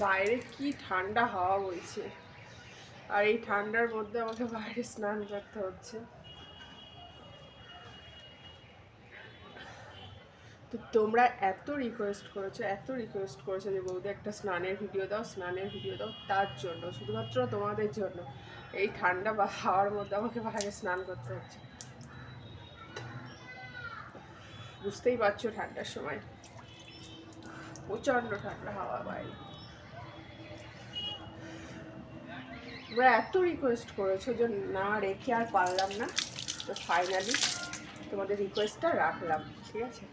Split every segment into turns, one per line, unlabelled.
বাইরে কি ঠান্ডা হাওয়া বইছে, আর এই ঠান্ডার মধ্যে আমাকে বাইরে স্নান করতে হচ্ছে। তো তোমরা এত রিকোয়েস্ট করেছো যে বৌদি একটা স্নানের ভিডিও দাও, তার জন্য, শুধুমাত্র তোমাদের জন্য এই ঠান্ডা বা হাওয়ার মধ্যে আমাকে বাইরে স্নান করতে হচ্ছে। বুঝতেই পারছো ঠান্ডার সময় প্রচণ্ড ঠান্ডা হাওয়া বাইরে। তোমরা এত রিকোয়েস্ট করেছো যে না রেখে আর পারলাম না, তো ফাইনালি তোমাদের রিকোয়েস্টটা রাখলাম, ঠিক আছে।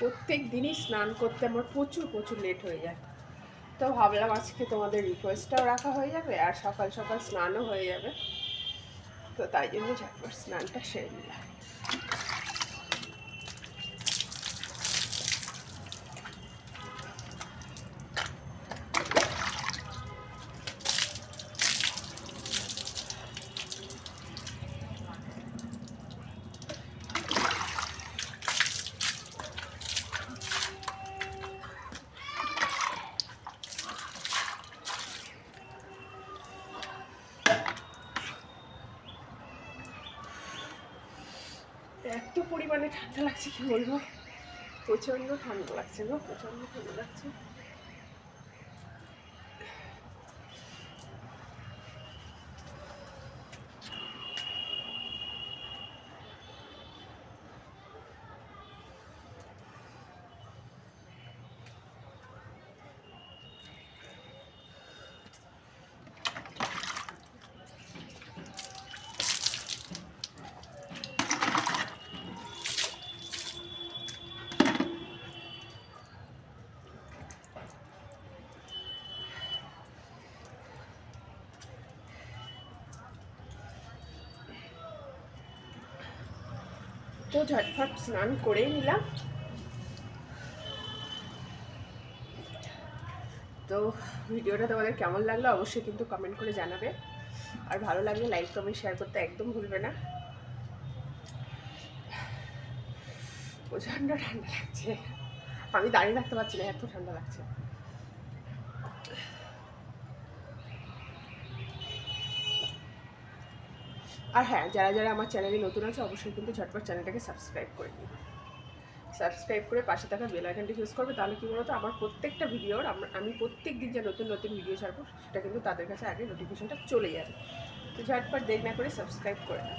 প্রত্যেক দিনই স্নান করতে আমার প্রচুর লেট হয়ে যায়, তো ভাবলাম আজকে তোমাদের রিকোয়েস্টটাও রাখা হয়ে যাবে আর সকাল সকাল স্নানও হয়ে যাবে, তো তাই জন্য ঝটপট স্নানটা সেরে নিলাম। এত পরিমাণে ঠান্ডা লাগছে কি বলবো, প্রচণ্ড ঠান্ডা লাগছে গো, প্রচণ্ড ঠান্ডা লাগছে। তো ঝটফট স্নান করেই নিলাম। তো ভিডিওটা তোমাদের কেমন লাগলো অবশ্যই কিন্তু কমেন্ট করে জানাবে, আর ভালো লাগলে লাইক কমেন্ট শেয়ার করতে একদম ভুলবে না। প্রচণ্ড ঠান্ডা লাগছে, আমি দাঁড়িয়ে থাকতে পারছি না, এত ঠান্ডা লাগছে। আর হ্যাঁ, যারা যারা আমার চ্যানেলে নতুন আছে অবশ্যই কিন্তু ঝটপট চ্যানেলটাকে সাবস্ক্রাইব করে দিই, সাবস্ক্রাইব করে পাশে থাকা বেল আইকনটি ইউজ করবে, তাহলে কি বলতো আমার প্রত্যেকটা ভিডিওর আমি প্রত্যেক দিন যে নতুন নতুন ভিডিও ছাড়বো সেটা কিন্তু তাদের কাছে আগে নোটিফিকেশনটা চলে যাবে। তো ঝটপট দেরি না করে সাবস্ক্রাইব করে দাও।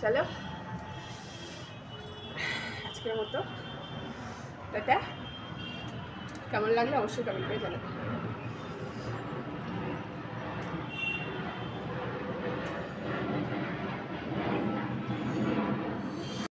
চলো আজকের মতো টাটা, কেমন লাগলো অবশ্যই কমেন্ট করে জানাবে।